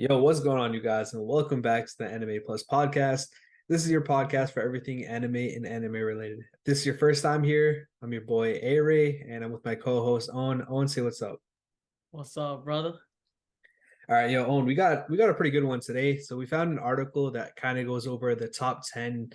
Yo, what's going on, you guys? And welcome back to the Anime Plus podcast. This is your podcast for everything anime and anime related. If this is your first time here, I'm your boy A Ray, and I'm with my co-host Owen. Owen, say what's up. What's up, brother? All right, yo, Owen, we got a pretty good one today. So we found an article that kind of goes over the top 10.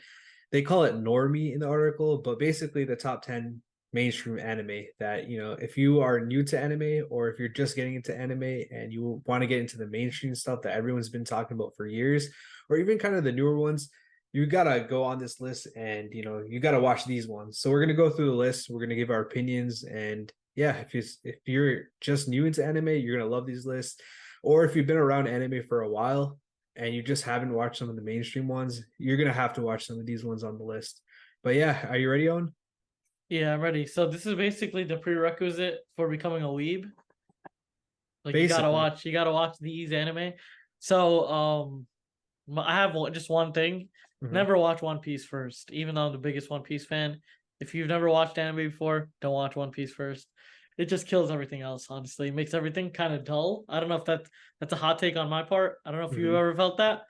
They call it normie in the article, but basically the top 10 mainstream anime that, if you are new to anime or if you're just getting into anime and you want to get into the mainstream stuff that everyone's been talking about for years, or even kind of the newer ones, you gotta go on this list and you gotta watch these ones. So we're gonna go through the list. We're gonna give our opinions, and yeah, if you're just new into anime, you're gonna love these lists. Or if you've been around anime for a while and you just haven't watched some of the mainstream ones, you're gonna have to watch some of these ones on the list. But yeah, are you ready, Owen? Yeah, I'm ready. So this is basically the prerequisite for becoming a weeb. Like Basically. you gotta watch these anime. So I have just one thing. Mhm. Never watch One Piece first, even though I'm the biggest One Piece fan. If you've never watched anime before, don't watch One Piece first. It just kills everything else, honestly. It makes everything kind of dull. I don't know if that's a hot take on my part. I don't know if you've Mhm. ever felt that,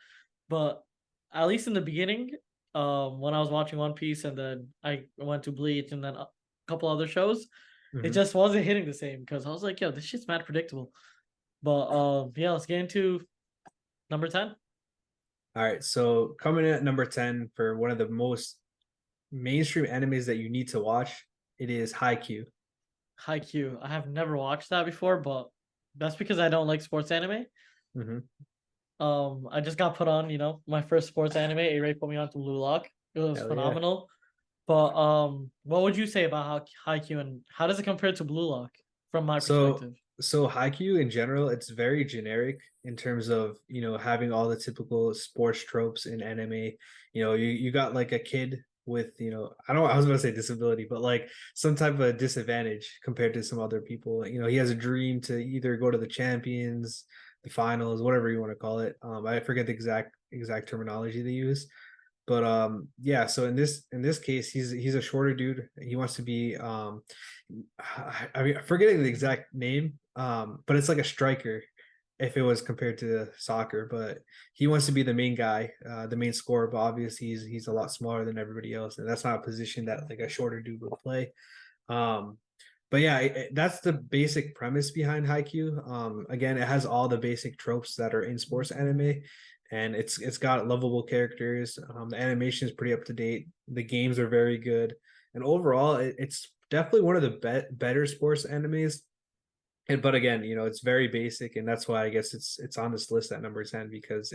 but at least in the beginning, when I was watching One Piece and then I went to Bleach and then a couple other shows, it Mhm. just wasn't hitting the same because I was like, yo, this shit's mad predictable. But yeah, let's get into number 10. All right, so coming in at number 10 for one of the most mainstream animes that you need to watch, it is Haikyuu. Haikyuu. I have never watched that before, but that's because I don't like sports anime. Mhm. I just got put on, my first sports anime. A-Ray put me on to Blue Lock. It was Hell yeah. phenomenal. But what would you say about Haikyuu and how does it compare to Blue Lock from my So perspective? so Haikyuu in general, it's very generic in terms of, having all the typical sports tropes in anime. You got like a kid with, I don't know, I was gonna say disability, but like some type of disadvantage compared to some other people. He has a dream to either go to the champions, the finals, whatever you want to call it. I forget the exact terminology they use. But yeah, so in this case, he's a shorter dude. He wants to be I mean, I'm forgetting the exact name, but it's like a striker if it was compared to soccer. But he wants to be the main guy, the main scorer. But obviously, he's a lot smaller than everybody else, and that's not a position that like a shorter dude would play. Um, but yeah, that's the basic premise behind Haikyuu. Again, it has all the basic tropes that are in sports anime, and it's got lovable characters. The animation is pretty up to date. The games are very good, and overall, it's definitely one of the better sports animes. But again, it's very basic, and that's why I guess it's on this list at number 10 because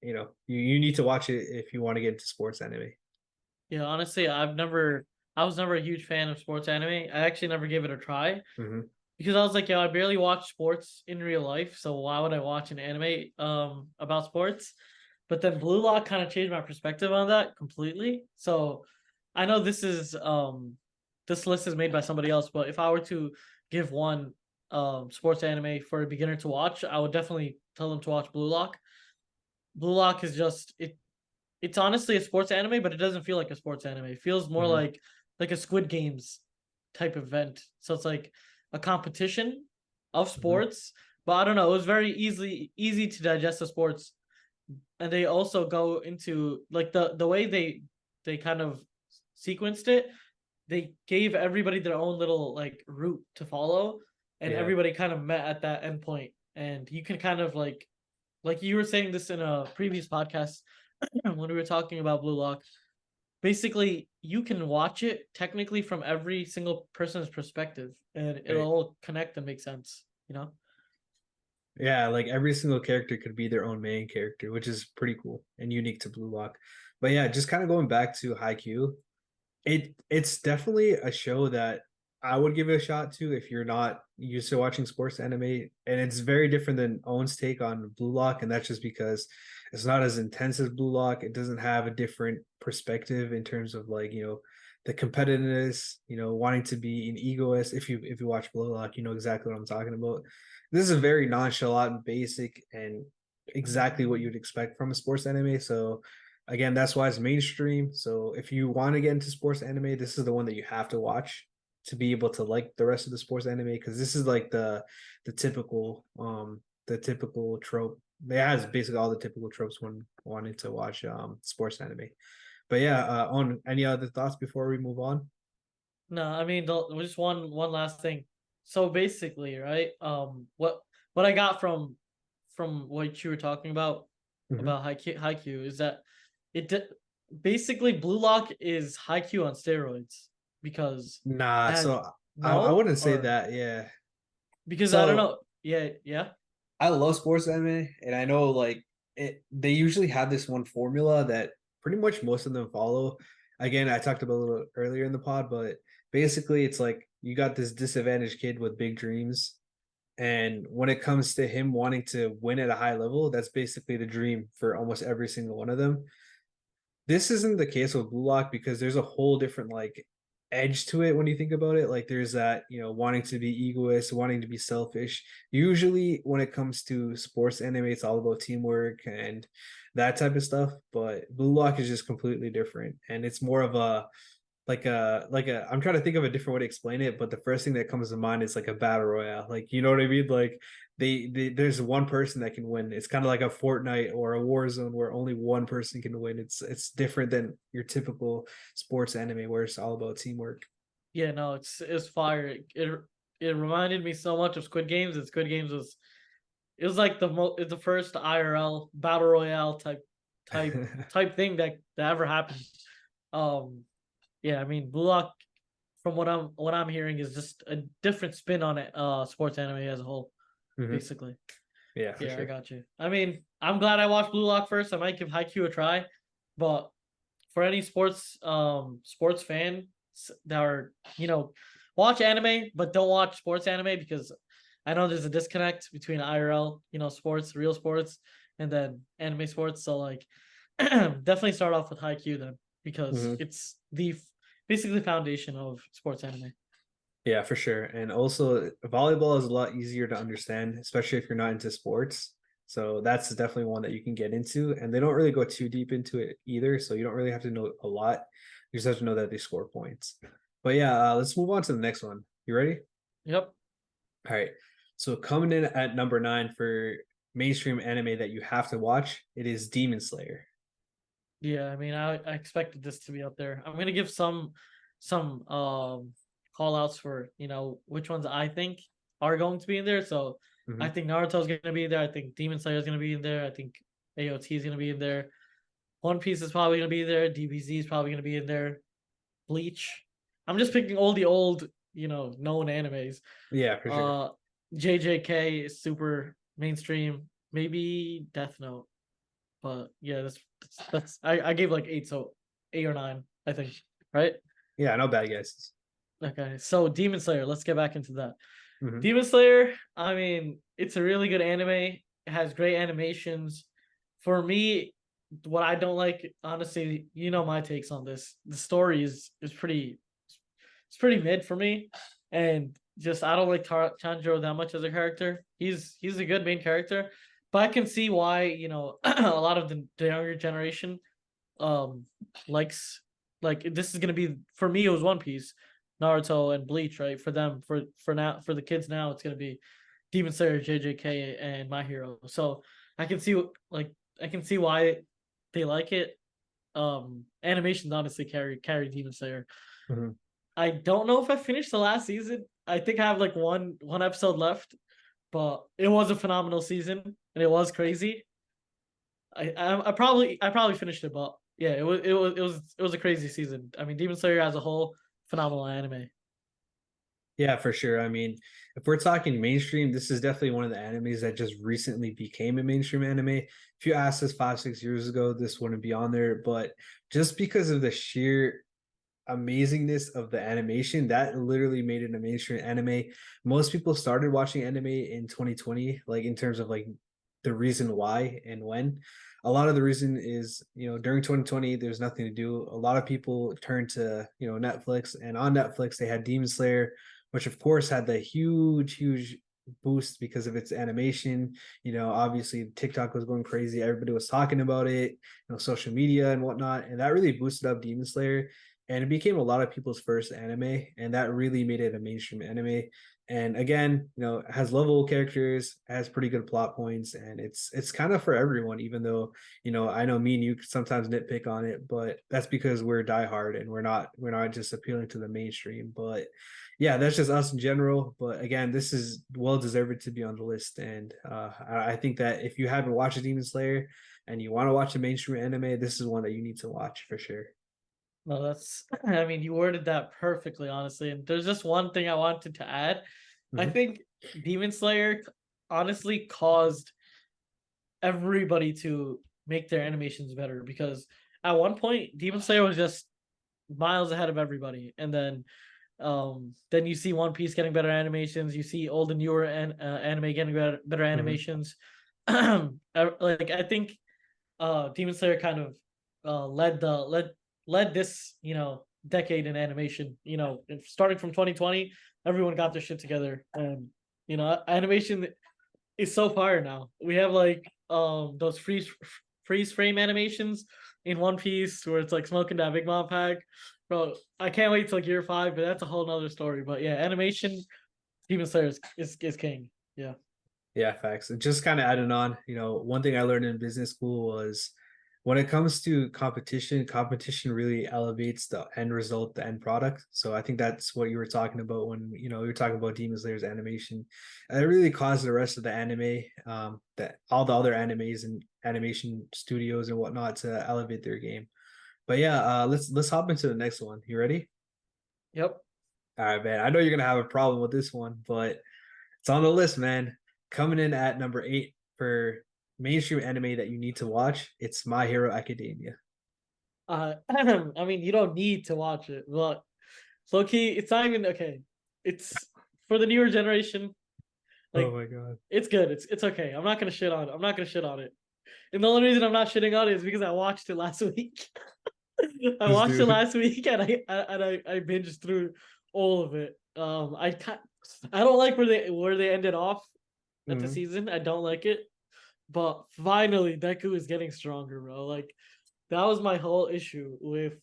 you need to watch it if you want to get into sports anime. Yeah, honestly, I was never a huge fan of sports anime. I actually never gave it a try Hmm. because I was like, yo, I barely watch sports in real life, so why would I watch an anime about sports? But then Blue Lock kind of changed my perspective on that completely. So I know this list is made by somebody else, but if I were to give one sports anime for a beginner to watch, I would definitely tell them to watch Blue Lock. Blue Lock is just it's honestly a sports anime, but it doesn't feel like a sports anime. It feels more Hmm. like a Squid Games type event. So it's like a competition of Hmm. sports, but I don't know. It was very easy to digest the sports, and they also go into like the way they kind of sequenced it. They gave everybody their own little like route to follow, and Yeah. everybody kind of met at that endpoint. And you can kind of like you were saying this in a previous podcast when we were talking about Blue Lock. Basically, you can watch it technically from every single person's perspective, and it'll Right. all connect and make sense. You know? Yeah, like every single character could be their own main character, which is pretty cool and unique to Blue Lock. But yeah, just kind of going back to Haikyuu, it's definitely a show that I would give it a shot to if you're not used to watching sports anime. And it's very different than Owen's take on Blue Lock, and that's just because it's not as intense as Blue Lock. It doesn't have a different perspective in terms of like, the competitiveness, wanting to be an egoist. If you watch Blue Lock, you know exactly what I'm talking about. This is a very nonchalant, basic, and exactly what you'd expect from a sports anime. So again, that's why it's mainstream. So if you want to get into sports anime, this is the one that you have to watch to be able to like the rest of the sports anime, because this is like the typical trope it has basically all the typical tropes when wanting to watch sports anime. But yeah, on any other thoughts before we move on? No, I mean, just one last thing. So basically, right? What I got from what you were talking Mhm. about Haikyuu is that basically Blue Lock is Haikyuu on steroids because it Nah, has so I no wouldn't say or that. Yeah. because I don't So know. Yeah, yeah, I love sports anime, and I know like they usually have this one formula that pretty much most of them follow. Again, I talked about a little earlier in the pod, but basically it's like you got this disadvantaged kid with big dreams, and when it comes to him wanting to win at a high level, that's basically the dream for almost every single one of them. This isn't the case with Blue Lock because there's a whole different like edge to it when you think about it. Like there's that, wanting to be egoist, wanting to be selfish. Usually when it comes to sports anime, it's all about teamwork and that type of stuff. But Blue Lock is just completely different. And it's more of a like a I'm trying to think of a different way to explain it, but the first thing that comes to mind is like a battle royale. Like you know what I mean? Like there's one person that can win. It's kind of like a Fortnite or a war zone where only one person can win. It's different than your typical sports anime where it's all about teamwork. yeah. No, it's fire. It reminded me so much of Squid Games. And Squid Games was it was like the first IRL battle royale type type thing that ever happened. Um, yeah, I mean, Blue Lock, from what I'm hearing, is just a different spin on it. Sports anime as a whole, Mhm. basically. Yeah, for Yeah, I sure. got you. I mean, I'm glad I watched Blue Lock first. I might give Haikyuu a try, but for any sports fan that are watch anime but don't watch sports anime because I know there's a disconnect between IRL sports, real sports, and then anime sports. So like, definitely start off with Haikyuu then because Mhm. it's basically the foundation of sports anime. Yeah, for sure. And also, volleyball is a lot easier to understand, especially if you're not into sports. So that's definitely one that you can get into. And they don't really go too deep into it either. So you don't really have to know a lot. You just have to know that they score points. But yeah, let's move on to the next one. You ready? Yep. All right. So coming in at number 9 for mainstream anime that you have to watch, it is Demon Slayer. Yeah, I mean, I expected this to be up there. I'm gonna give some call outs for which ones I think are going to be in there. So I Mhm. think Naruto's gonna be there. I think Demon Slayer is gonna be in there. I think AOT is gonna be in there. One Piece is probably gonna be there. DBZ is probably gonna be in there. Bleach. I'm just picking all the old known animes. Yeah, for sure. Uh, JJK is super mainstream. Maybe Death Note. But yeah, that's I gave like eight, so 8 or 9, I think. Right? Yeah, no bad guesses. Okay. So Demon Slayer, let's get back into that. Mhm. Demon Slayer, I mean, it's a really good anime. It has great animations. For me, what I don't like, honestly, my takes on this. The story is pretty it's pretty mid for me. And just I don't like Tanjiro that much as a character. He's a good main character, but I can see why, a lot of the younger generation um likes like this is gonna be for me it was One Piece, Naruto and Bleach, right? For them, for now for the kids now it's gonna be Demon Slayer, JJK, and My Hero. So I can see like I can see why they like it. Animations honestly carry Demon Slayer. Mhm. I don't know if I finished the last season. I think I have like one episode left, but it was a phenomenal season and it was crazy. I probably finished it, but yeah, it was a crazy season. I mean, Demon Slayer as a whole, phenomenal anime. Yeah, for sure. I mean, if we're talking mainstream, this is definitely one of the animes that just recently became a mainstream anime. If you asked us 5, 6 years ago, this wouldn't be on there. But just because of the sheer amazingness of the animation, that literally made it a mainstream anime. Most people started watching anime in 2020, like in terms of like the reason why and when. A lot of the reason is, during 2020, there's nothing to do. A lot of people turned to, Netflix, and on Netflix, they had Demon Slayer, which of course had the huge boost because of its animation. Obviously TikTok was going crazy. Everybody was talking about it, social media and whatnot. And that really boosted up Demon Slayer. And it became a lot of people's first anime. And that really made it a mainstream anime. And again, it has lovable characters, has pretty good plot points, and it's kind of for everyone. Even though I know me and you sometimes nitpick on it, but that's because we're diehard and we're not just appealing to the mainstream. But yeah, that's just us in general. But again, this is well deserved to be on the list, and I think that if you haven't watched Demon Slayer and you want to watch a mainstream anime, this is one that you need to watch for sure. No, that's I mean, you worded that perfectly, honestly. And there's just one thing I wanted to add. I Hmm. think Demon Slayer honestly caused everybody to make their animations better because at one point Demon Slayer was just miles ahead of everybody, and then you see One Piece getting better animations, you see old and newer anime getting better Hmm. animations. Like I think Demon Slayer kind of led this decade in animation. Starting from 2020, everyone got their shit together, and animation is so fire now. We have like those freeze frame animations in One Piece where it's like smoking that Big Mom pack. Bro, I can't wait till year 5, but that's a whole nother story. But yeah, animation, Demon Slayer is king. Yeah. Yeah, facts. And just kind of adding on, one thing I learned in business school was when it comes to competition, competition really elevates the end result, the end product. So I think that's what you were talking about when, you were talking about Demon Slayer's animation. And it really caused the rest of the anime, that all the other animes and animation studios and whatnot to elevate their game. But yeah, let's hop into the next one. You ready? Yep. All right, man. I know you're gonna have a problem with this one, but it's on the list, man. Coming in at number 8 for mainstream anime that you need to watch, it's My Hero Academia. I mean, you don't need to watch it, but low key, it's not even okay. It's for the newer generation. Oh Like, my god. it's good. It's okay. I'm not gonna shit on it. I'm not gonna shit on it. And the only reason I'm not shitting on it is because I watched it last week. I This watched it dude. last week and I binged through all of it. I don't like where they ended off at the Mhm. season. I don't like it. But finally, Deku is getting stronger, bro. Like that was my whole issue with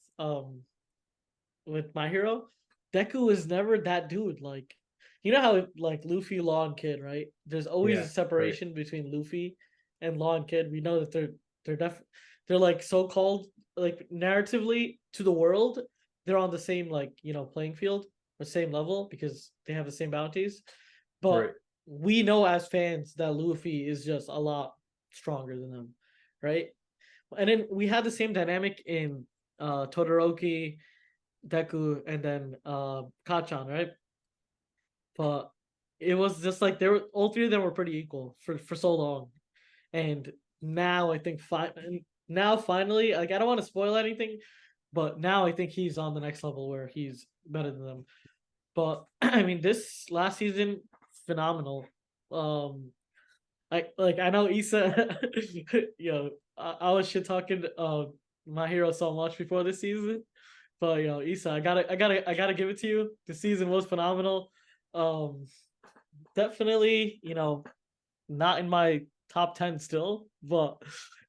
My Hero. Deku is never that dude. Like you know how like Luffy, Law, and Kid, right? There's always a Yeah, right. separation between Luffy and Law and Kid. We know that they're like so called like narratively to the world, they're on the same like playing field or same level because they have the same bounties. Right. But we know as fans that Luffy is just a lot stronger than them, right? And then we had the same dynamic in Todoroki, Deku, and then Kachan, right? But it was just like they were all three of them were pretty equal for so long, and now I think now finally, like I don't want to spoil anything, but now I think he's on the next level where he's better than them. But I mean, this last season, phenomenal. Um, I know Issa, I was shit talking My Hero so much before this season, but Issa, I gotta give it to you. The season was phenomenal. Um, Definitely, not in my top 10 still, but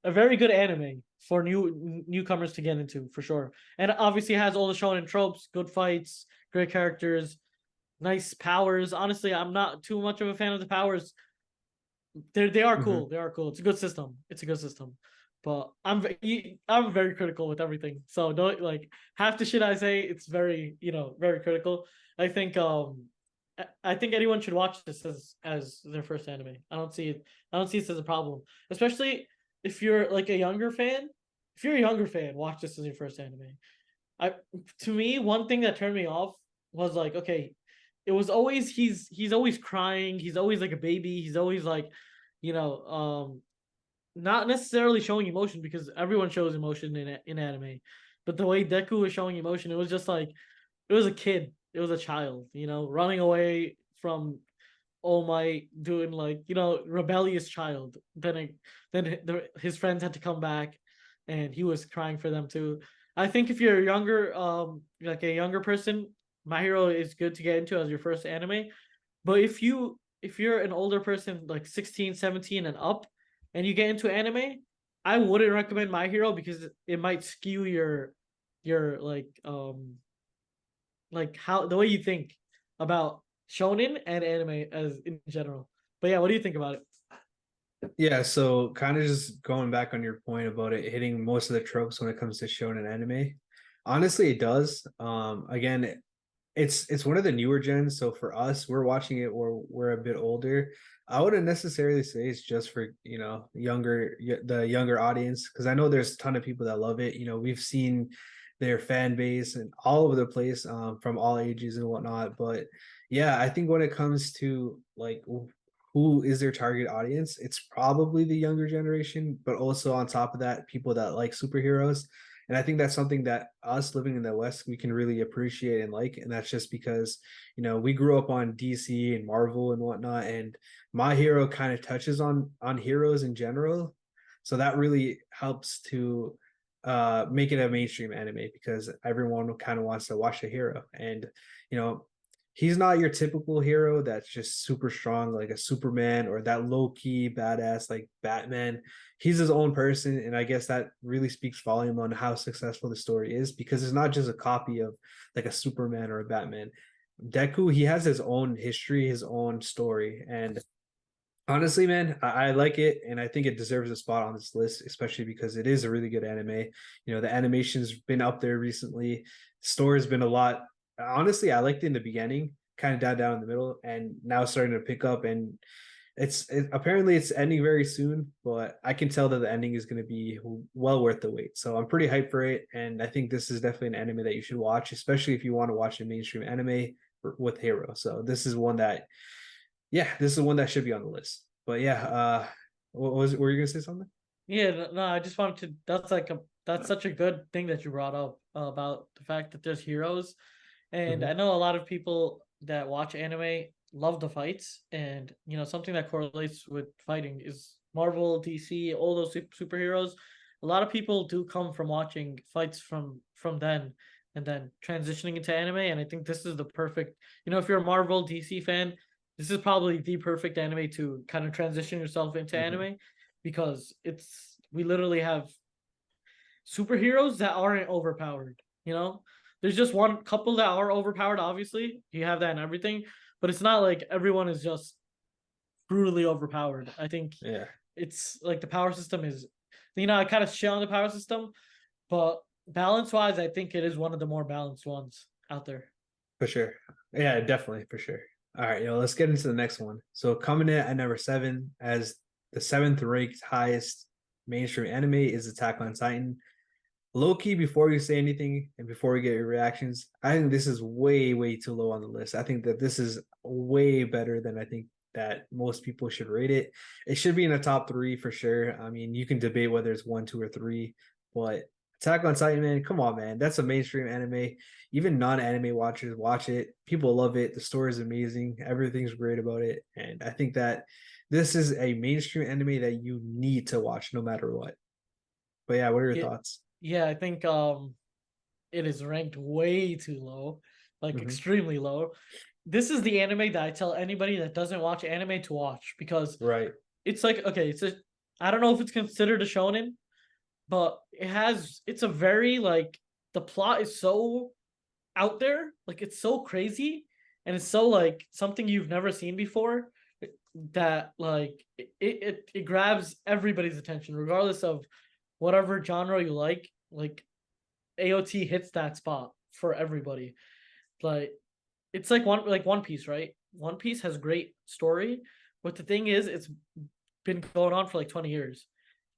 a very good anime for newcomers to get into for sure. And obviously has all the shonen tropes, good fights, great characters, nice powers. Honestly, I'm not too much of a fan of the powers. They are Hmm. cool. They are cool. It's a good system. It's a good system. But I'm very critical with everything. So don't like half the shit I say. It's very very critical. I think I think anyone should watch this as their first anime. I don't see this as a problem, especially if you're like a younger fan. If you're a younger fan, watch this as your first anime. I To me, one thing that turned me off was like, okay, it was always he's always crying, he's always like a baby, he's always like, you know, not necessarily showing emotion because everyone shows emotion in anime, but the way Deku was showing emotion, it was just like it was a kid, it was a child, running away from All Might, doing like rebellious child. His friends had to come back, and he was crying for them too. I think if you're younger, like a younger person, My Hero is good to get into as your first anime. But if you're an older person like 16, 17 and up, and you get into anime, I wouldn't recommend My Hero because it might skew your like how the way you think about shonen and anime as in general. But yeah, what do you think about it? Yeah, so kind of just going back on your point about it hitting most of the tropes when it comes to shonen anime. Honestly, it does. Again, it's one of the newer gens, so for us, we're watching it or we're a bit older. I wouldn't necessarily say it's just for, the younger audience, because I know there's a ton of people that love it. We've seen their fan base and all over the place, from all ages and whatnot. But yeah, I think when it comes to like who is their target audience, it's probably the younger generation, but also on top of that, people that like superheroes. And I think that's something that us living in the West, we can really appreciate and like. And that's just because, we grew up on DC and Marvel and whatnot. And My Hero kind of touches on heroes in general. So that really helps to make it a mainstream anime, because everyone kind of wants to watch a hero. And, you know, he's not your typical hero that's just super strong like a Superman, or that low-key badass like Batman. He's his own person, and I guess that really speaks volume on how successful the story is, because it's not just a copy of like a Superman or a Batman. Deku, he has his own history, his own story. And honestly, man, I like it, and I think it deserves a spot on this list, especially because it is a really good anime. The animation's been up there recently. Story's been a lot. Honestly, I liked it in the beginning, kind of died down in the middle, and now it's starting to pick up. And apparently it's ending very soon, but I can tell that the ending is going to be well worth the wait. So I'm pretty hyped for it, and I think this is definitely an anime that you should watch, especially if you want to watch a mainstream anime with hero. So this is one that, yeah, this is one that should be on the list. But yeah, what was were you gonna say something? Yeah, no, I just wanted to. That's such a good thing that you brought up about the fact that there's heroes, and I Mhm. know a lot of people that watch anime love the fights, and something that correlates with fighting is Marvel, DC, all those superheroes. A lot of people do come from watching fights from then and then transitioning into anime, and I think this is the perfect. If you're a Marvel DC fan, this is probably the perfect anime to kind of transition yourself into Mhm. anime because we literally have superheroes that aren't overpowered. There's just one couple that are overpowered. Obviously, you have that in everything, but it's not like everyone is just brutally overpowered. I think Yeah, it's like the power system is, I kind of shit on the power system, but balance wise, I think it is one of the more balanced ones out there. for sure. Yeah, definitely for sure. All right, let's get into the next one. So coming in at number seven as the seventh ranked highest mainstream anime is Attack on Titan. Low key, before you say anything and before we get your reactions, I think this is way, way too low on the list. I think that this is way better than I think that most people should rate it. It should be in the top three for sure. I mean, you can debate whether it's one, two, or three, but Attack on Titan, man, come on, man. That's a mainstream anime. Even non-anime watchers watch it. People love it. The story is amazing. Everything's great about it. And I think that this is a mainstream anime that you need to watch no matter what. But yeah, what are your Yeah, thoughts? yeah, I think it is ranked way too low, like Hmm. extremely low. This is the anime that I tell anybody that doesn't watch anime to watch because Right. it's like okay, I don't know if it's considered a shonen, but it's a very like the plot is so out there, like it's so crazy and it's so like something you've never seen before that like it grabs everybody's attention regardless of whatever genre you like. Like AOT hits that spot for everybody. Like it's like One Piece, right? One Piece has great story, but the thing is, it's been going on for like 20 years.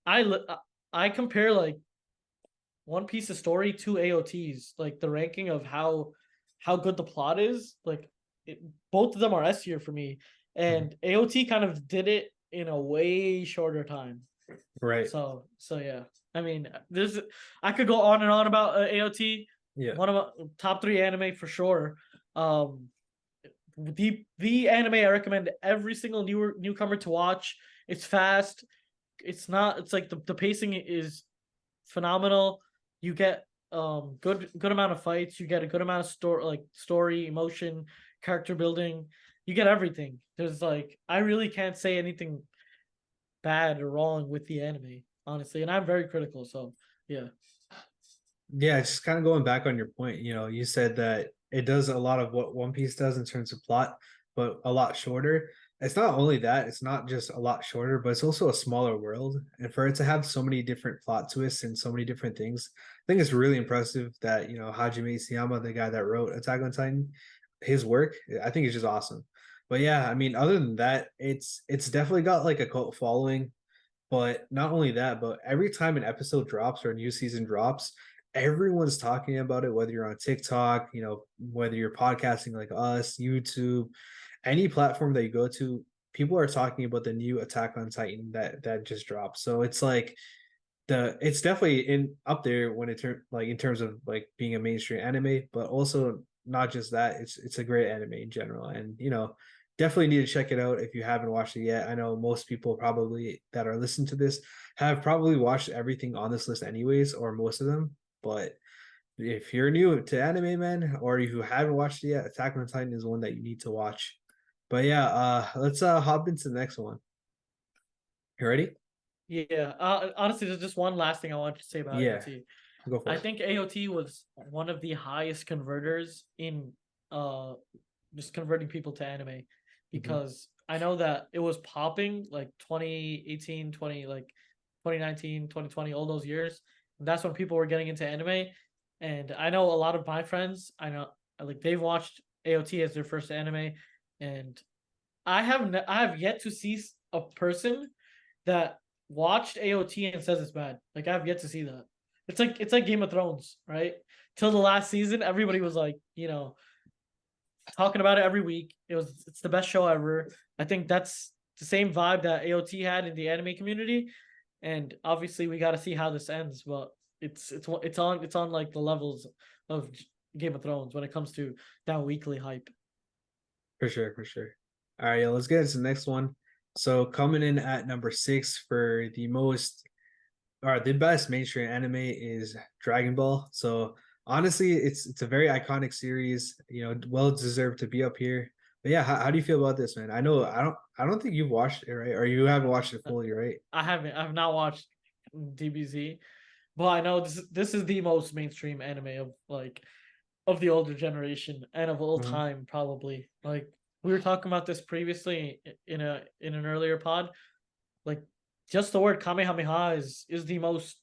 I compare like One Piece's story to AOT's, like the ranking of how good the plot is. Like it, both of them are S tier for me, Mhm. and AOT kind of did it in a way shorter time. Right. So yeah. I mean, there's I could go on and on about AOT. Yeah. One of my top three anime for sure. Um, the anime I recommend every single newcomer to watch. It's fast. It's not. It's like the pacing is phenomenal. You get good amount of fights. You get a good amount of story, emotion, character building. You get everything. There's like I really can't say anything bad or wrong with the anime, honestly. And I'm very critical, so yeah. Yeah, just kind of going back on your point, you said that it does a lot of what One Piece does in terms of plot. but a lot shorter. It's not only that, it's not just a lot shorter, but it's also a smaller world. And for it to have so many different plot twists and so many different things, I think it's really impressive that, Hajime Isayama, the guy that wrote Attack on Titan, his work, I think is just awesome. But yeah, I mean, other than that, it's definitely got like a cult following. But not only that, but every time an episode drops or a new season drops, everyone's talking about it, whether you're on TikTok, whether you're podcasting like us, YouTube, any platform that you go to, people are talking about the new Attack on Titan that just dropped. So it's like it's definitely in up there when like in terms of like being a mainstream anime, but also not just that, it's a great anime in general. And definitely need to check it out if you haven't watched it yet. I know most people probably that are listening to this have probably watched everything on this list anyways, or most of them. But if you're new to anime, man, or if you haven't watched it yet, Attack on Titan is one that you need to watch. But yeah, let's hop into the next one. You ready? Yeah. Honestly, there's just one last thing I want to say about Yeah, AOT. go for I it. think AOT was one of the highest converters in just converting people to anime, Mhm. because I know that it was popping like 2018, 20 like 2019, 2020, all those years. And that's when people were getting into anime. And I know a lot of my friends, I know like they've watched AOT as their first anime, and I have yet to see a person that watched AOT and says it's bad. Like I have yet to see that. It's like Game of Thrones, right? Till the last season, everybody was like, talking about it every week. It's the best show ever. I think that's the same vibe that AOT had in the anime community. And obviously we got to see how this ends, but it's on like the levels of Game of Thrones when it comes to that weekly hype. For sure, for sure. All right, yeah, let's get into the next one. So coming in at number 6 for the most or the best mainstream anime is Dragon Ball. So honestly, it's a very iconic series. Well deserved to be up here. But yeah, how do you feel about this, man? I don't think you've watched it, right? Or you haven't watched it fully, right? I have not watched DBZ, but I know this is the most mainstream anime of the older generation and of all Uh-huh. time, probably. Like we were talking about this previously in an earlier pod. Like just the word Kamehameha is the most,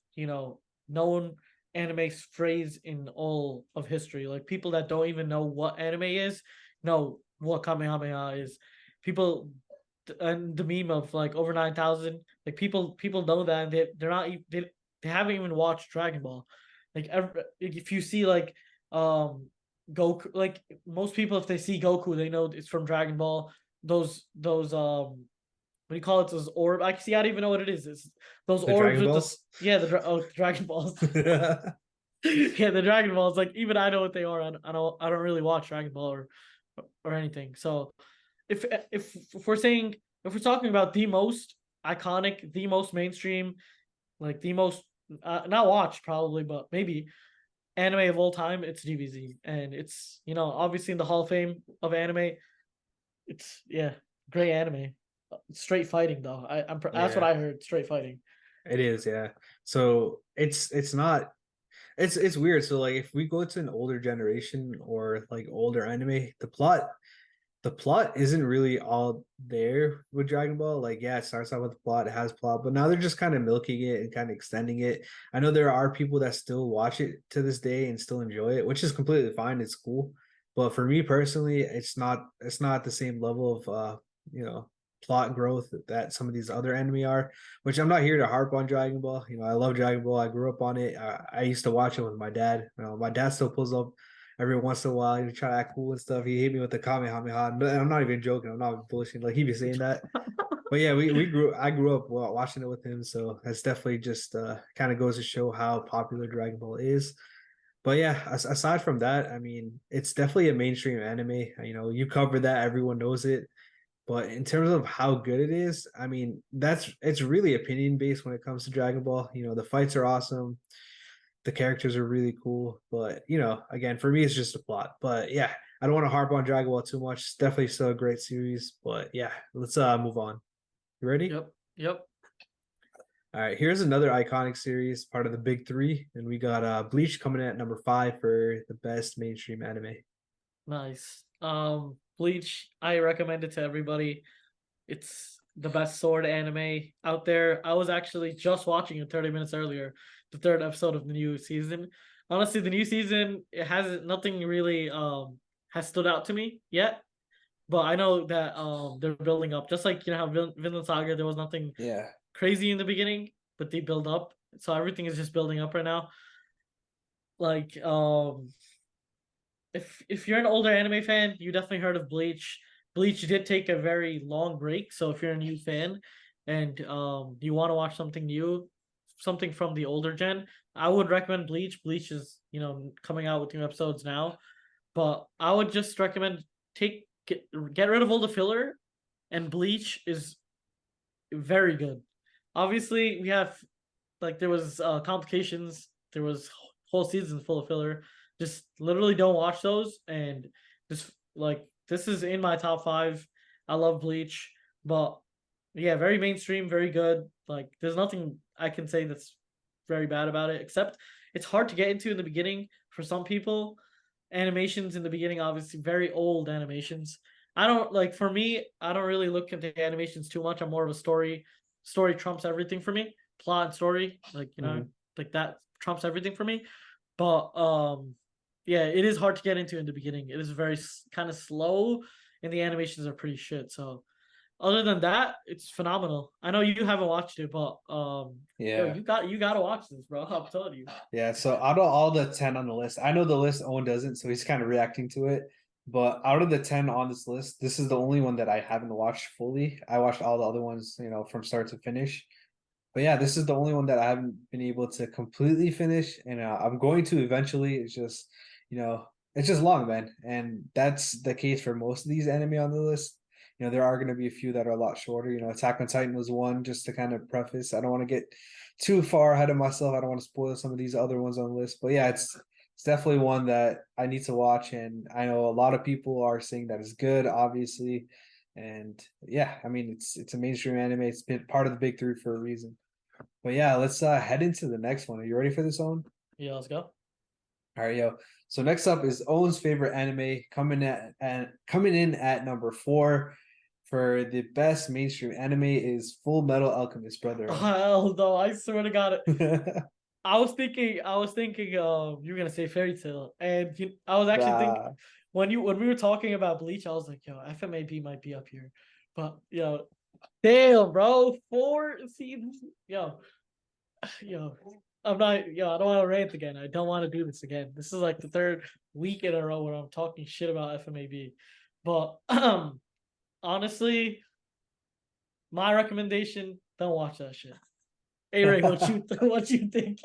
known anime phrase in all of history. Like people that don't even know what anime is know what Kamehameha is. People, and the meme of like over 9,000, like people know that, and they're not they haven't even watched Dragon Ball. Like if you see like Goku, like most people, if they see Goku, they know it's from Dragon Ball. Those what do you call it? Those orb. I see. I don't even know what it is. It's those The orbs Dragon with Balls? this. Yeah, the Dragon Balls. Yeah, the Dragon Balls. Like even I know what they are. I don't really watch Dragon Ball or anything. So if if we're saying, if we're talking about the most iconic, the most mainstream, like the most not watched probably, but maybe anime of all time, it's DBZ, and it's, obviously in the Hall of Fame of anime. It's, yeah, great anime. Straight fighting though. That's what Yeah, I heard. Straight fighting. it is, yeah. So it's not it's weird. So like if we go to an older generation or like older anime, the plot isn't really all there with Dragon Ball. Like, yeah, it starts out with the plot, it has plot, but now they're just kind of milking it and kind of extending it. I know there are people that still watch it to this day and still enjoy it, which is completely fine. It's cool. But for me personally, it's not the same level of you know, plot growth that some of these other anime are, which I'm not here to harp on Dragon Ball. I love Dragon Ball. I grew up on it. I used to watch it with my dad. My dad still pulls up every once in a while. He try to act cool and stuff. He hit me with the Kamehameha. And I'm not even joking. I'm not bullshitting. Like he be saying that. But yeah, I grew up watching it with him, so that's definitely just kind of goes to show how popular Dragon Ball is. But yeah, aside from that, I mean, it's definitely a mainstream anime. You cover that, everyone knows it. But in terms of how good it is, I mean, it's really opinion based when it comes to Dragon Ball. The fights are awesome, the characters are really cool, but again, for me, it's just a plot. But yeah, I don't want to harp on Dragon Ball too much. It's definitely still a great series, but yeah, let's move on. You ready? Yep. Yep. All right, here's another iconic series, part of the big three, and we got Bleach coming in at number 5 for the best mainstream anime. Nice. Bleach, I recommend it to everybody. It's the best sword anime out there. I was actually just watching it 30 minutes earlier, the third episode of the new season. Honestly, the new season, it has nothing really has stood out to me yet. But I know that they're building up. Just like you know how Vinland Saga, there was nothing Yeah. crazy in the beginning, but they build up. So everything is just building up right now. Like if you're an older anime fan, you definitely heard of Bleach. Bleach did take a very long break, so if you're a new fan and you want to watch something new, something from the older gen, I would recommend Bleach. Bleach is, coming out with new episodes now, but I would just recommend get rid of all the filler, and Bleach is very good. Obviously, we have like there was complications. There was whole seasons full of filler. Just literally don't watch those. And just like this is in my top five. I love Bleach, but yeah, very mainstream, very good. Like there's nothing I can say that's very bad about it, except it's hard to get into in the beginning for some people. Animations in the beginning, obviously, very old animations. I don't like for me, I don't really look into animations too much. I'm more of a story trumps everything for me. Plot and story, like Mhm. like that trumps everything for me. But yeah, it is hard to get into in the beginning. It is very kind of slow, and the animations are pretty shit. So other than that, it's phenomenal. I know you haven't watched it, but yo, Yeah. you gotta watch this, bro. I'm telling you. Yeah, so out of all the 10 on the list, I know the list Owen doesn't, so he's kind of reacting to it. But out of the 10 on this list, this is the only one that I haven't watched fully. I watched all the other ones, from start to finish. But yeah, this is the only one that I haven't been able to completely finish, and I'm going to eventually. You know, it's just long, man, and that's the case for most of these anime on the list. There are going to be a few that are a lot shorter. Attack on Titan was one, just to kind of preface. I don't want to get too far ahead of myself. I don't want to spoil some of these other ones on the list, but yeah, it's definitely one that I need to watch, and I know a lot of people are saying that it's good, obviously. And yeah, I mean it's a mainstream anime. It's been part of the big three for a reason. But yeah, let's head into the next one. Are you ready for this, Owen? Yeah, let's go. All right, yo. So next up is Owen's favorite anime coming in at number four for the best mainstream anime is Full Metal Alchemist Brotherhood. Hell no, I swear to God. I was thinking, you were gonna say fairy tale, and I was actually thinking Nah. when we were talking about Bleach, I was like, yo, FMAB might be up here, but damn, bro, four seasons, yo, I'm not, I don't want to rant again. I don't want to do this again. This is like the third week in a row where I'm talking shit about FMAB, but honestly, my recommendation: don't watch that shit. Hey Ray, what you what you think?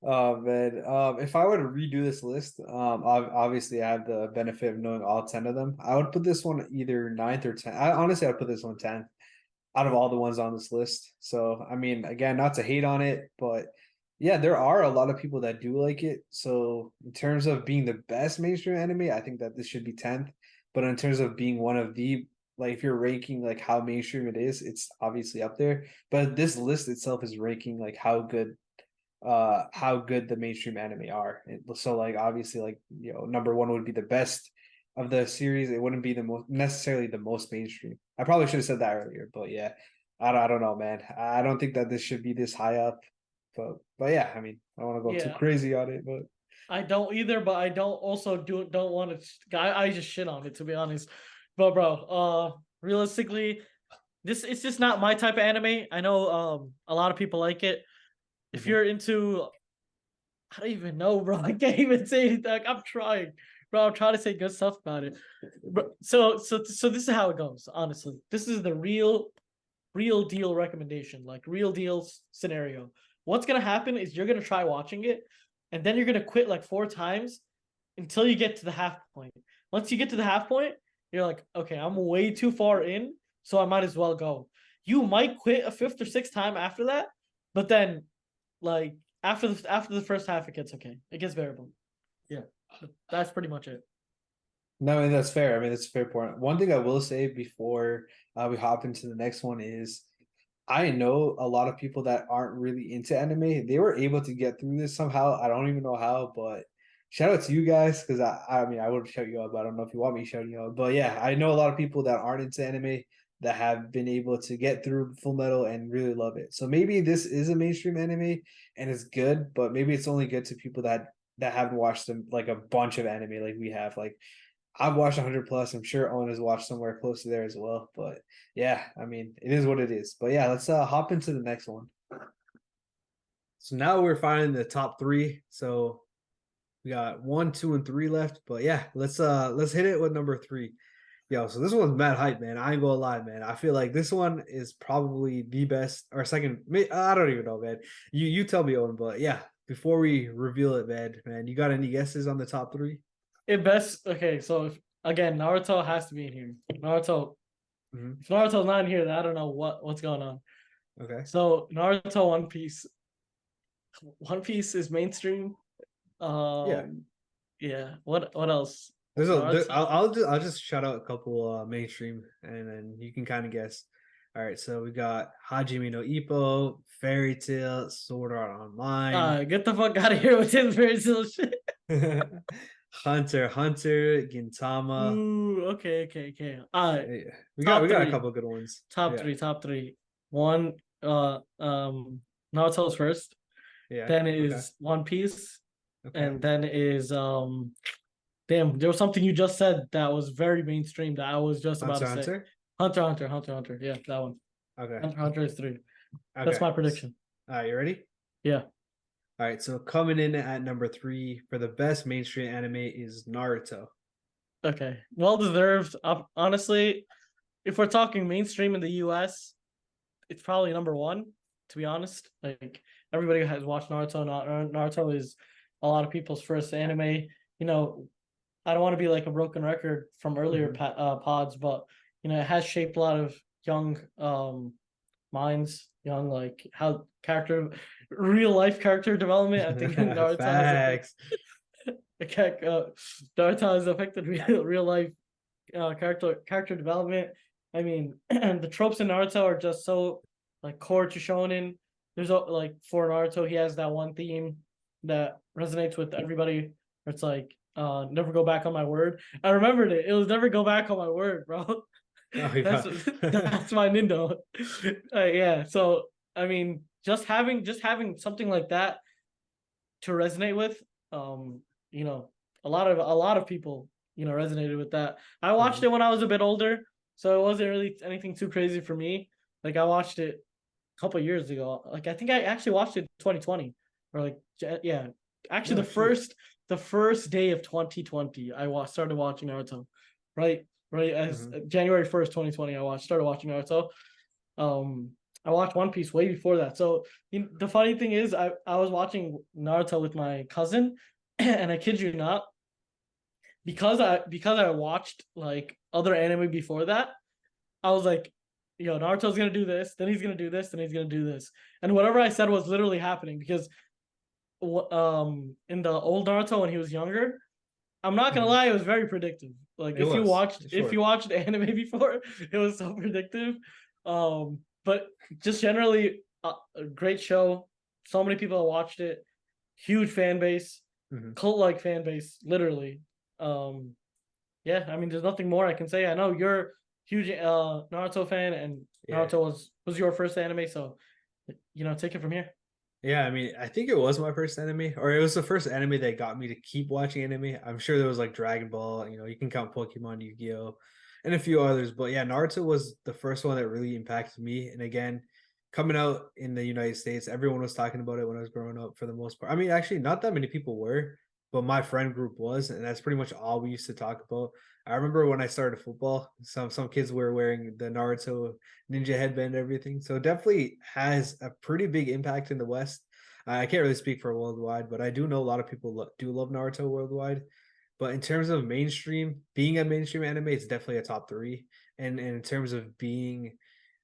Oh man, if I were to redo this list, obviously I have the benefit of knowing all 10 of them. I would put this one either ninth or 10th. I honestly I'd put this one 10th out of all the ones on this list. So, I mean, again, not to hate on it, but yeah, there are a lot of people that do like it. So, in terms of being the best mainstream anime, I think that this should be 10th. But in terms of being one of the, like, if you're ranking like how mainstream it is, it's obviously up there. But this list itself is ranking like how good the mainstream anime are. So like obviously like number one would be the best of the series. It wouldn't be the most necessarily the most mainstream. I probably should have said that earlier, but yeah, I don't know, man. I don't think that this should be this high up. But yeah, I mean, I don't want to go too Yeah, crazy on it, but I don't either, but I don't also don't want to. I just shit on it to be honest. But bro, realistically, this it's just not my type of anime. I know a lot of people like it. If mhm. you're into, I don't even know, bro. I can't even say anything. Like, I'm trying, bro. I'm trying to say good stuff about it. But so this is how it goes. Honestly, this is the real deal recommendation, like real deal scenario. What's gonna happen is you're gonna try watching it, and then you're gonna quit like four times until you get to the half point. Once you get to the half point, you're like, okay, I'm way too far in, so I might as well go. You might quit a fifth or sixth time after that, but then like after the first half, it gets okay. It gets bearable. Yeah, that's pretty much it. No, I mean that's fair. I mean that's a fair point. One thing I will say before we hop into the next one is I know a lot of people that aren't really into anime. They were able to get through this somehow. I don't even know how, but shout out to you guys because I mean I would shout you out, but I don't know if you want me shouting you out. But yeah, I know a lot of people that aren't into anime that have been able to get through Full Metal and really love it. So maybe this is a mainstream anime and it's good, but maybe it's only good to people that haven't watched them like a bunch of anime like we have. Like I've watched 100 plus. I'm sure Owen has watched somewhere close to there as well. But yeah, I mean it is what it is. But yeah, let's hop into the next one. So now we're finding the top three. So we got one, two, and three left. But yeah, let's hit it with number three. Yo, so this one's mad hype, man. I ain't gonna lie, man. I feel like this one is probably the best or second. I don't even know, man. You tell me, Owen. But yeah, before we reveal it, man, you got any guesses on the top three? It best okay. So again, Naruto has to be in here. Naruto. Hmm. If Naruto's not in here, then I don't know what's going on. Okay. So Naruto, One Piece. One Piece is mainstream. Yeah. Um, yeah. What else? I'll Naruto. I'll just shout out a couple mainstream and then you can kind of guess. All right, so we got Hajime no Ippo, Fairy Tail, Sword Art Online, Get the fuck out of here with his very shit. Hunter Hunter, Gintama. Ooh, okay. Yeah, we Top got a three, couple good ones. top Yeah, three, top three. One, Naruto's first. yeah. Then Okay, is One Piece, okay. and then is Damn, there was something you just said that was very mainstream that I was just about Hunter to say. Hunter. Hunter. Yeah, that one. Okay, Hunter is three. That's okay. my prediction. All right, you ready? Yeah. All right, so coming in at number three for the best mainstream anime is Naruto. Okay. Well deserved. Honestly, if we're talking mainstream in the US, it's probably number one, to be honest. Like everybody has watched Naruto. Naruto is a lot of people's first anime. You know, I don't want to be like a broken record from earlier Hmm. pods, but it has shaped a lot of young minds, young like how character, real life character development. I think Naruto has affected Facts. Naruto has affected real life character development. I mean, and the tropes in Naruto are just so like core to shonen. There's like for Naruto, he has that one theme that resonates with everybody. Where it's like, never go back on my word. I remembered it. It was never go back on my word, bro. Oh that's yeah. that's my Nindo. Yeah. So I mean, just having something like that to resonate with, you know, a lot of people, resonated with that. I watched Hmm. it when I was a bit older, so it wasn't really anything too crazy for me. Like I watched it a couple years ago. Like I think I actually watched it in 2020 or like yeah, actually Oh shoot. the first day of 2020 started watching Naruto. Right as Hmm. January 1st 2020 I started watching Naruto. um I watched One Piece way before that. So the funny thing is, I was watching Naruto with my cousin, and I kid you not, because I watched like other anime before that, I was like, yo, Naruto's gonna do this, then he's gonna do this, then he's gonna do this, and whatever I said was literally happening because in the old Naruto when he was younger, I'm not gonna Hmm. lie, it was very predictive. Like It if you was watched if you sure. watched anime before, it was so predictive. But just generally a great show. So many people have watched it. Huge fan base, Hmm. cult like fan base, literally. Um, yeah, I mean, there's nothing more I can say. I know you're a huge Naruto fan, and Yeah. Naruto was your first anime, so take it from here. Yeah, I mean, I think it was my first anime, or it was the first anime that got me to keep watching anime. I'm sure there was like Dragon Ball, you can count Pokemon, Yu-Gi-Oh, and a few others. But yeah, Naruto was the first one that really impacted me. And again, coming out in the United States, everyone was talking about it when I was growing up for the most part. I mean, actually, not that many people were, but my friend group was, and that's pretty much all we used to talk about. I remember when I started football, some kids were wearing the Naruto ninja headband and everything. So it definitely has a pretty big impact in the West. I can't really speak for worldwide, but I do know a lot of people do love Naruto worldwide. But in terms of mainstream, being a mainstream anime, it's definitely a top three. And in terms of being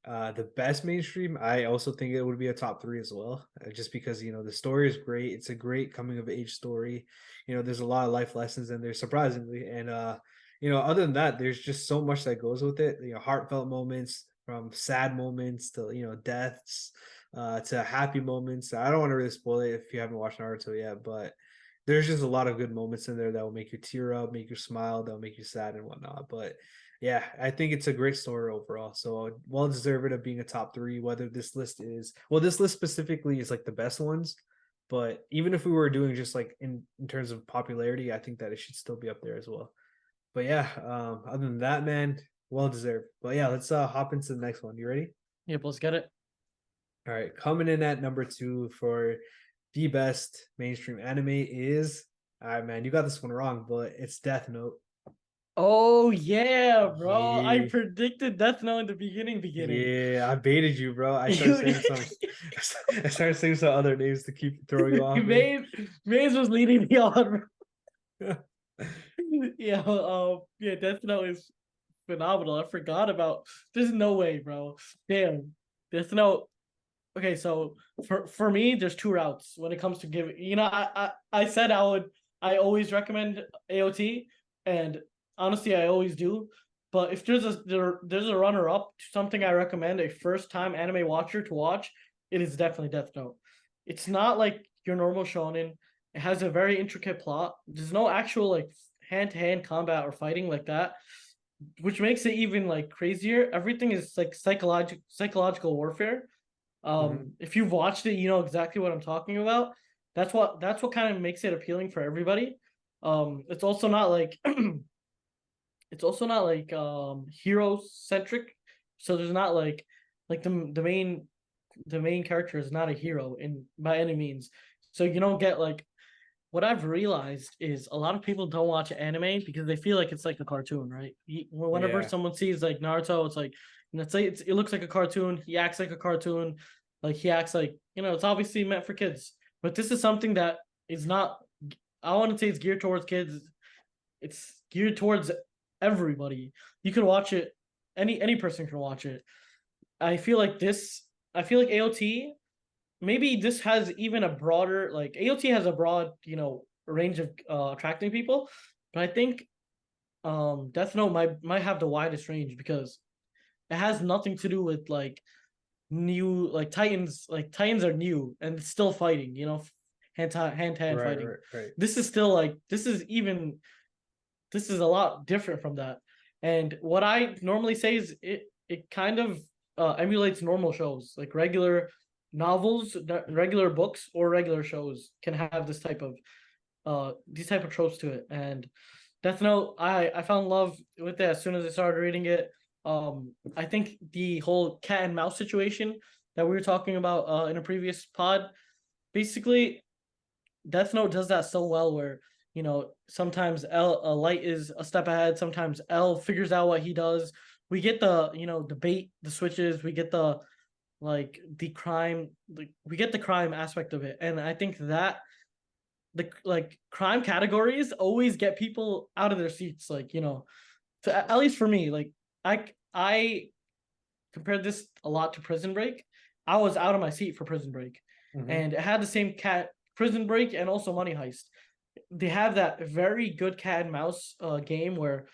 the best mainstream, I also think it would be a top three as well. Just because the story is great. It's a great coming of age story. There's a lot of life lessons in there, surprisingly. And other than that, there's just so much that goes with it. Heartfelt moments, from sad moments to deaths, to happy moments. I don't want to really spoil it if you haven't watched Naruto yet, but there's just a lot of good moments in there that will make you tear up, make you smile, that'll make you sad and whatnot. But yeah, I think it's a great story overall. So well deserved of being a top three. Whether this list is well, this list specifically is like the best ones. But even if we were doing just like in terms of popularity, I think that it should still be up there as well. But yeah, other than that, man, well deserved. But yeah, let's hop into the next one. You ready? Yep, let's get it. All right, coming in at number two for the best mainstream anime is, all right, man, you got this one wrong, but it's Death Note. Oh yeah, bro. I Yeah, predicted Death Note in the beginning. yeah, I baited you, bro. I started You saying some, I started saying some other names to keep throw you off, man. Maze was leading me on. Yeah, yeah, Death Note is phenomenal. I forgot about. There's no way, bro. Damn, Death Note. Okay, so for me, there's two routes when it comes to giving. I said I would. I always recommend AOT, and honestly, I always do. But if there's a runner up to something I recommend a first time anime watcher to watch, it is definitely Death Note. It's not like your normal shonen. It has a very intricate plot. There's no actual like hand to hand combat or fighting like that, which makes it even like crazier. Everything is like psychological warfare. Mhm. If you've watched it, you know exactly what I'm talking about. That's what kind of makes it appealing for everybody. It's also not like hero centric. So there's not like the main character is not a hero in by any means. So you don't get like what I've realized is a lot of people don't watch anime because they feel like it's like a cartoon, right? Whenever Yeah. someone sees like Naruto, it's like, it looks like a cartoon. He acts like a cartoon. Like he acts like, it's obviously meant for kids. But this is something that is not. I want to say it's geared towards kids. It's geared towards everybody. You can watch it. Any person can watch it. I feel like this. I feel like AOT, maybe this has even a broader, like AOT has a broad, range of attracting people, but I think Death Note might have the widest range because it has nothing to do with new like Titans. Like Titans are new and it's still fighting, hand to hand Right, fighting. right, right. This is still like this is a lot different from that. And what I normally say is it kind of emulates normal shows, like regular novels, regular books, or regular shows can have this type of these type of tropes to it. And Death Note, I fell in love with it as soon as I started reading it. I think the whole cat and mouse situation that we were talking about in a previous pod, basically Death Note does that so well where sometimes Light is a step ahead, sometimes L figures out what he does. We get the the bait, the switches, we get the the crime, we get the crime aspect of it, and I think that the crime categories always get people out of their seats. At least for me, I compared this a lot to Prison Break. I was out of my seat for Prison Break, Mhm. and it had the same cat Prison Break and also Money Heist. They have that very good cat and mouse game where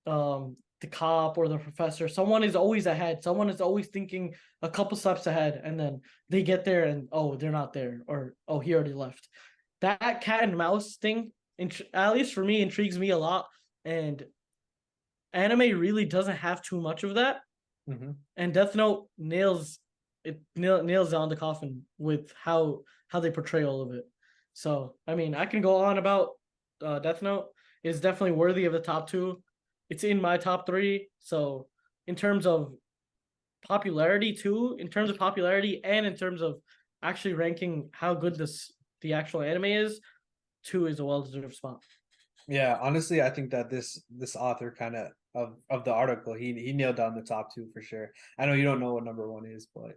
the cop or the professor, someone is always ahead. Someone is always thinking a couple steps ahead, and then they get there and oh, they're not there, or oh, he already left. That cat and mouse thing, at least for me, intrigues me a lot. And anime really doesn't have too much of that. Mhm. And Death Note nails it on the coffin with how they portray all of it. So I mean, I can go on about Death Note. It's definitely worthy of the top two. It's in my top three. So in terms of popularity too, in terms of popularity and in terms of actually ranking how good the actual anime is, two is a well deserved spot. Yeah, honestly, I think that this author kind of the article, he nailed down the top two for sure. I know you don't know what number one is, but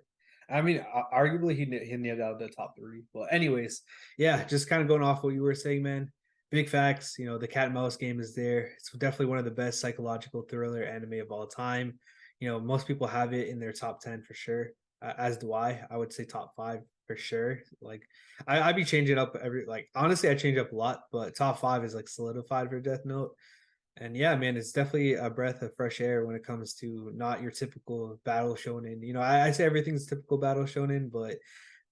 I mean, arguably he nailed down the top three. But anyways, yeah, just kind of going off what you were saying, man. Big facts. The cat and mouse game is there. It's definitely one of the best psychological thriller anime of all time. Most people have it in their top 10 for sure. As do I. I would say top five for sure. Like I be changing up every, like, honestly I change up a lot, but top five is like solidified for Death Note. And yeah, man, it's definitely a breath of fresh air when it comes to not your typical battle shonen. I say everything's typical battle shonen, but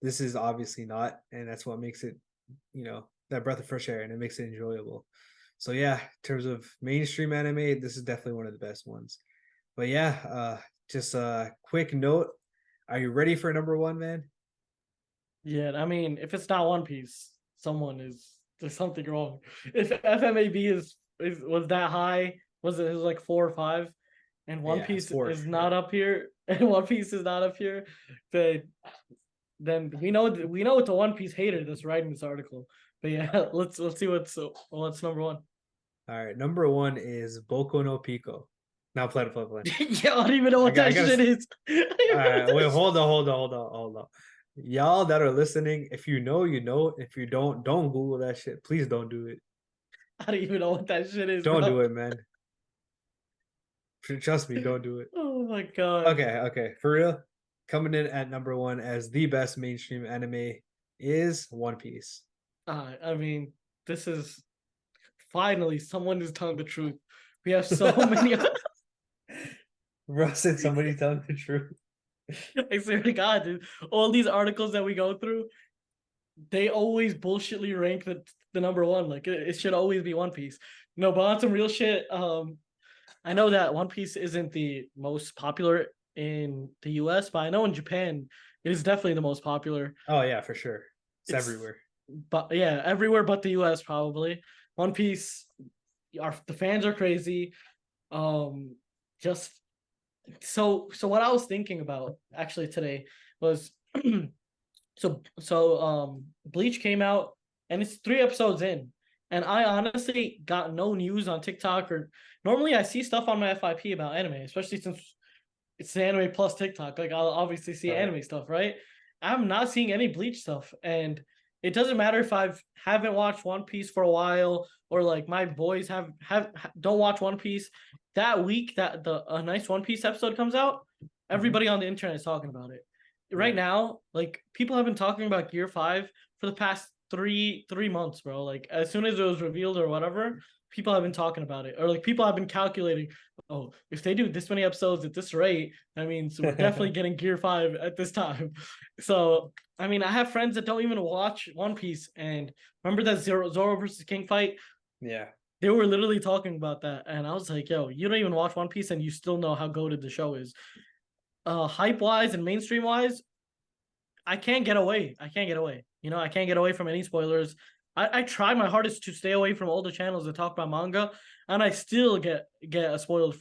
this is obviously not, and that's what makes it, that breath of fresh air, and it makes it enjoyable. So yeah, in terms of mainstream anime, this is definitely one of the best ones. But yeah, just a quick note. Are you ready for number one, man? Yeah, I mean, if it's not One Piece, there's something wrong. If FMAB is was that high, it was like 4 or 5, and One Yeah, it's Piece four. is Yeah. not up here, and One Piece is not up here, then we know what the One Piece hater that's writing this article. But yeah, let's see what's number one. All right, number one is Boku no Pico. Now, play. Yeah, I don't even know what I that shit gotta. is. I don't even know what Wait, that shit. hold on. Y'all that are listening, if you know, you know. If you don't Google that shit. Please don't do it. I don't even know what that shit is, Don't bro. do it, man. Trust me, don't do it. Oh my god. Okay, for real. Coming in at number one as the best mainstream anime is One Piece. I mean, this is finally someone is telling the truth. We have so many. Bro said somebody telling the truth. I swear to God, dude, all these articles that we go through, they always bullshitly rank the number one. Like it should always be One Piece. No, but on some real shit. I know that One Piece isn't the most popular in the US, but I know in Japan it is definitely the most popular. Oh yeah, for sure. It's It's everywhere. but yeah, everywhere but the US probably. One Piece, the fans are crazy. Um, just so what I was thinking about actually today was Bleach came out and it's 3 episodes in. And I honestly got no news on TikTok or normally I see stuff on my FIP about anime, especially since it's the anime plus TikTok. Like I'll obviously see Right. anime stuff, right? I'm not seeing any Bleach stuff, and it doesn't matter if haven't watched One Piece for a while or like my boys have don't watch One Piece. That week that the a nice One Piece episode comes out, Mhm. everybody on the internet is talking about it. Right Yeah. now, like people have been talking about Gear 5 for the past three months, bro. Like as soon as it was revealed or whatever, people have been talking about it, or like people have been calculating. Oh, if they do this many episodes at this rate, that means we're definitely getting Gear 5 at this time. So, I mean, I have friends that don't even watch One Piece, and remember that Zoro versus King fight? Yeah. They were literally talking about that, and I was like, "Yo, you don't even watch One Piece, and you still know how goated the show is." Hype wise and mainstream wise, I can't get away. I can't get away. I can't get away from any spoilers. I try my hardest to stay away from all the channels that talk about manga, and I still get spoiled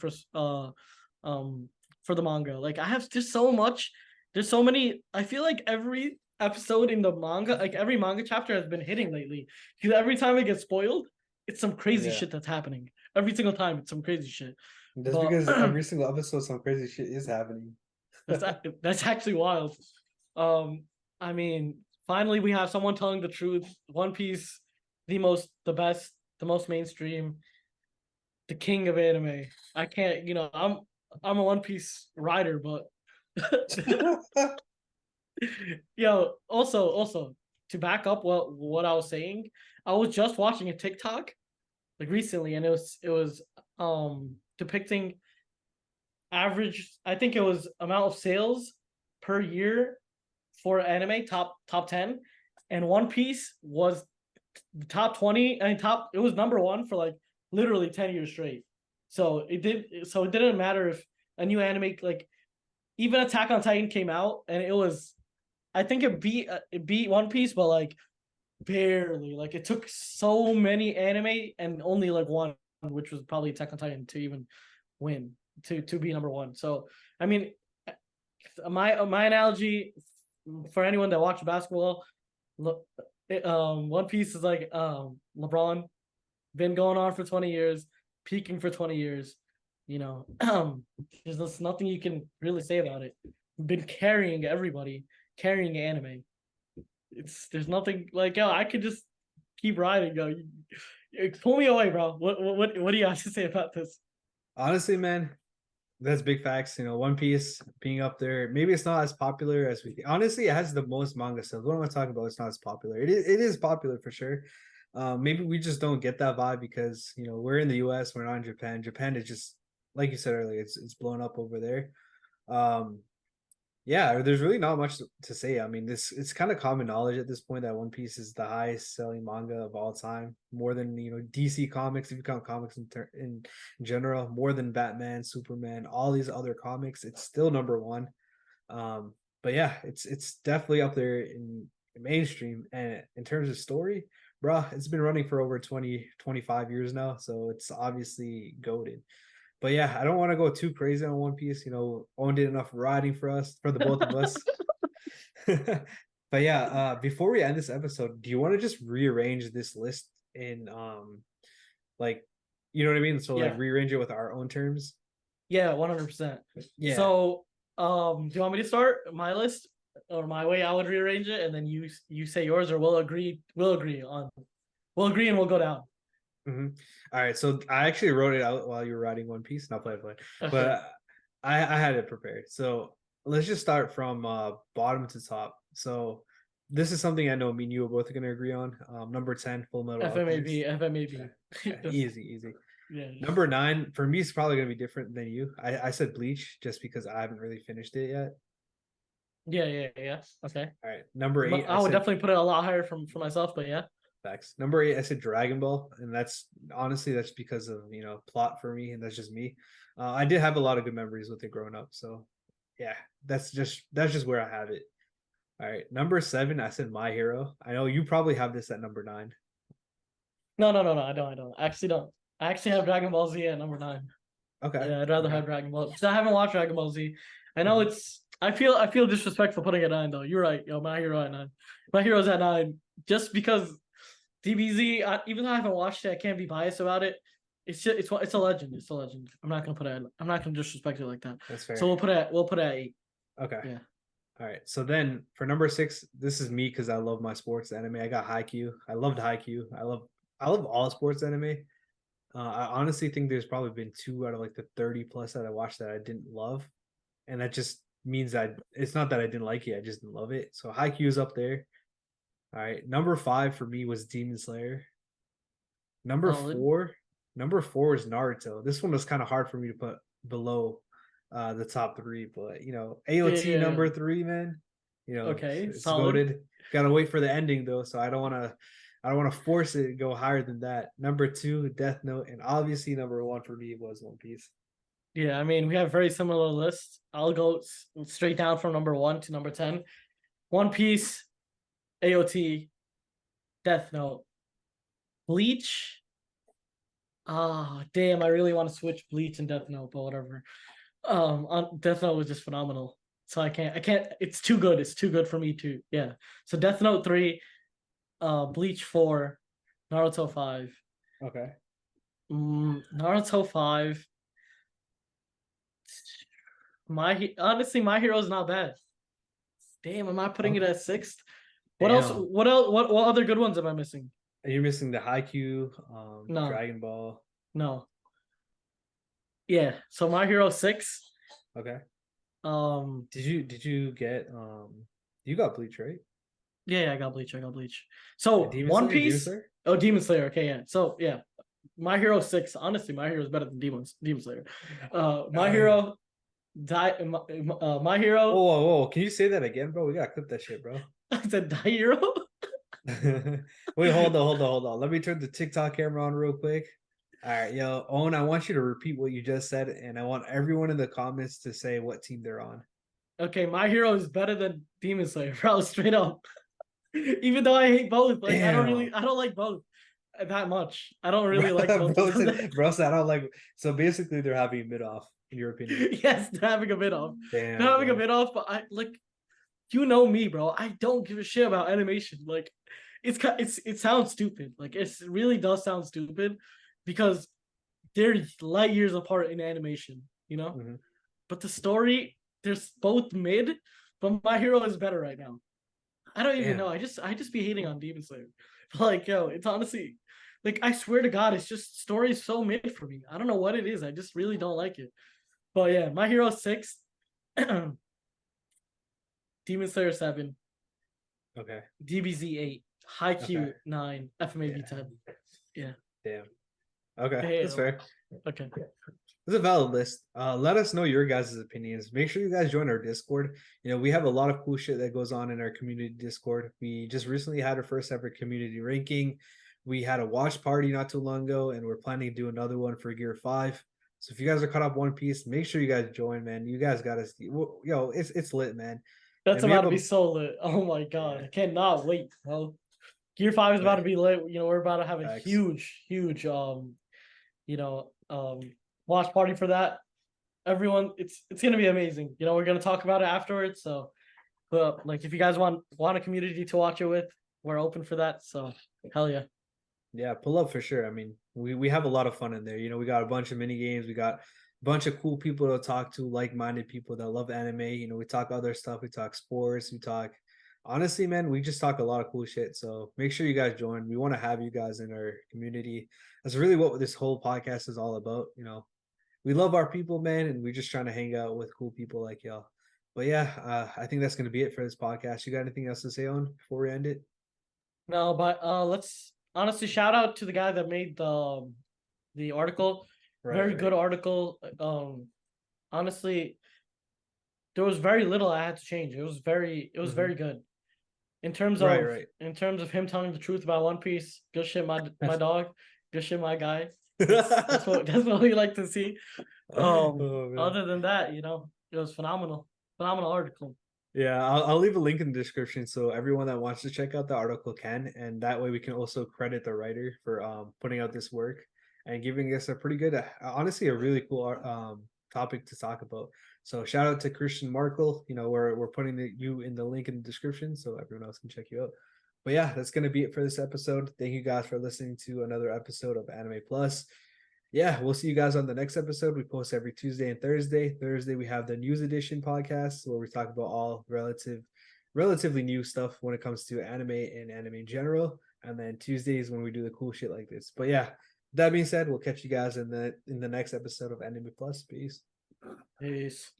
um for the manga. Like I have just so much. There's so many. I feel like every episode in the manga, like every manga chapter, has been hitting lately. Because every time it gets spoiled, it's some crazy Yeah. shit that's happening. Every single time, it's some crazy shit. That's But because every single episode some crazy shit is happening. that's actually wild. Um, I mean, finally we have someone telling the truth. One Piece, the best, the most mainstream, the king of anime. I can't, I'm a One Piece rider, but also to back up what I was saying, I was just watching a TikTok like recently, and it was depicting average. I think it was amount of sales per year for anime top 10, and One Piece was the top 20 and top. It was number one for like literally 10 years straight. So it didn't matter if a new anime like even Attack on Titan came out and it was. I think it beat One Piece, but like barely. Like it took so many anime and only like one, which was probably Attack on Titan, to even win to be number one. So I mean, my analogy for anyone that watches basketball, look, One Piece is like LeBron, been going on for 20 years, peaking for 20 years. There's just nothing you can really say about it. Been carrying everybody, carrying anime. There's nothing like, yo, I could just keep riding. Yo, pull me away, bro. What do you have to say about this? Honestly, man, that's big facts. One Piece being up there. Maybe it's not as popular as we think. Honestly, it has the most manga sales. What am I talking about? It's not as popular. It is popular for sure. Maybe we just don't get that vibe because we're in the US, we're not in Japan. Japan is just like you said earlier, it's blown up over there. Um, Yeah, there's really not much to say. I mean, this it's kind of common knowledge at this point that One Piece is the highest selling manga of all time, more than DC Comics if you count comics in general, more than Batman, Superman, all these other comics. It's still number one. But yeah, it's definitely up there in mainstream. And in terms of story, bruh, it's been running for over 20 to 25 years now, so it's obviously goaded. But yeah, I don't want to go too crazy on One Piece. Owen did enough writing for us, for the both of us. But yeah, before we end this episode, do you want to just rearrange this list in like you know what I mean? So like Yeah, rearrange it with our own terms? yeah, 100%. Yeah. So, do you want me to start my list or my way I would rearrange it, and then you say yours, or we'll agree and we'll go down. Hmm. All right. So I actually wrote it out while you were writing One Piece, not play. Okay. But I had it prepared. So let's just start from bottom to top. So this is something I know me and you are both going to agree on. Number 10, Full Metal FMAB, Alchemist. FMAB. Easy, easy. Yeah. Number 9 for me is probably going to be different than you. I said Bleach just because I haven't really finished it yet. Yeah, yeah, yeah. Okay. All right. Number But 8, I I would said definitely put it a lot higher for myself, but yeah. facts. Number 8, I said Dragon Ball, and that's honestly that's because of plot for me, and that's just me. I did have a lot of good memories with it growing up, so yeah, that's just where I have it. All right, number 7, I said My Hero. I know you probably have this at number 9. No, no, no, no. I don't. I actually don't. I actually have Dragon Ball Z at number 9. Okay, Yeah, I'd rather okay. have Dragon Ball because I haven't watched Dragon Ball Z. I know Mhm. it's. I feel disrespectful putting it at 9 though. You're right. Yo, my hero at 9. My hero's at 9 just because DBZ. Even though I haven't watched it, I can't be biased about it. It's a legend. It's a legend. I'm not gonna put it. I'm not gonna disrespect it like that. That's So fair. we'll put it at 8. Okay. Yeah. All right. So then for number 6, this is me because I love my sports anime. I got Haikyuu. I loved Haikyuu. I love all sports anime. I honestly think there's probably been 2 out of like the 30 plus that I watched that I didn't love, and that just means that it's not that I didn't like it, I just didn't love it. So Haikyuu's up there. All right, number 5 for me was Demon Slayer. Number Solid. 4, number 4 is Naruto. This one was kind of hard for me to put below the top 3, but Yeah, AOT yeah, yeah. number 3, man. Okay. It's Solid. goaded. Gotta wait for the ending though, so I don't want to force it to go higher than that. Number 2, Death Note, and obviously number 1 for me was One Piece. Yeah, I mean, we have very similar lists. I'll go straight down from number 1 to number 10. One Piece, AOT, Death Note, Bleach. Ah, damn! I really want to switch Bleach and Death Note, but whatever. Death Note was just phenomenal. So I can't. It's too good. It's too good for me to. Yeah. So Death Note 3, Bleach 4, Naruto 5. Okay. Naruto 5. Honestly, my hero is not bad. Damn, am I putting it Okay. at 6th? What else? Damn. What else? What other good ones am I missing? You're missing the Haikyuu, No, Dragon Ball. no. Yeah. So my hero 6. Okay. Um. Did you get you got Bleach, right? Yeah, yeah, I got Bleach. I got Bleach. And So Demon One Slayer? Demon Piece. Slayer? Oh, Demon Slayer. Okay, yeah. So yeah, my hero 6. Honestly, my hero is better than Demon Slayer. My Oh yeah. hero. My Whoa, hero. whoa, whoa. Can you say that again, bro? We gotta clip that shit, bro. I said die hero. Wait, hold on. Let me turn the TikTok camera on real quick. All right, yo, Owen, I want you to repeat what you just said, and I want everyone in the comments to say what team they're on. Okay, my hero is better than Demon Slayer, bro. Straight up. Even though I hate both, like Damn. I don't like both that much. I don't really like both of Bro them. said, bro said, I don't like. So basically, they're having mid off, in your opinion. Yes, they're having a bit off. They're Damn, having a bro. bit off, but I like you know me, bro. I don't give a shit about animation. Like it sounds stupid. Like it really does sound stupid because they're light years apart in animation, you know? Mhm. But the story, there's both mid, but my hero is better right now. I don't even know. Damn. I just be hating on Demon Slayer. Like, yo, it's honestly like I swear to God, it's just story is so mid for me. I don't know what it is. I just really don't like it. But yeah, my hero 6, Demon Slayer 7, Okay. DBZ 8, Okay. Haikyuu 9, FMAB Yeah. 10. Yeah. Damn. Okay. That's Damn. fair. Okay. It's a valid list. Let us know your guys' opinions. Make sure you guys join our Discord. We have a lot of cool shit that goes on in our community Discord. We just recently had our first ever community ranking. We had a watch party not too long ago, and we're planning to do another one for Gear 5. So if you guys are caught up One Piece, make sure you guys join, man. You guys got to, it's lit, man. That's And we about have to be a so lit. Oh my god, I yeah, cannot wait, bro. Gear 5 is about yeah, to be lit. We're about to have a facts. huge you know, watch party for that. Everyone, it's gonna be amazing. We're gonna talk about it afterwards. So, but like, if you guys want a community to watch it with, we're open for that. So, hell yeah. Yeah, pull up for sure. I mean, we have a lot of fun in there. We got a bunch of mini games. We got a bunch of cool people to talk to, like-minded people that love anime. We talk other stuff. We talk sports. We talk honestly, man, we just talk a lot of cool shit. So make sure you guys join. We want to have you guys in our community. That's really what this whole podcast is all about. We love our people, man, and we're just trying to hang out with cool people like y'all. But yeah, I think that's gonna be it for this podcast. You got anything else to say on before we end it? No, but let's honestly shout out to the guy that made the article. Right, Very right. good article. Honestly, there was very little I had to change. It was very Hmm. good. In terms Right, of right. in terms of him telling the truth about One Piece, good shit, my dog, good shit, my guy. That's what that's what we like to see. Oh man. Other than that, it was phenomenal article. Yeah, I'll leave a link in the description so everyone that wants to check out the article can, and that way we can also credit the writer for putting out this work and giving us a pretty good, honestly, a really cool topic to talk about. So shout out to Christian Markle. We're putting you in the link in the description so everyone else can check you out. But yeah, that's gonna be it for this episode. Thank you guys for listening to another episode of Anime Plus. Yeah, we'll see you guys on the next episode. We post every Tuesday and Thursday. Thursday we have the news edition podcast where we talk about all relatively new stuff when it comes to anime and anime in general. And then Tuesdays when we do the cool shit like this. But yeah, that being said, we'll catch you guys in the next episode of Anime Plus. Peace. Peace.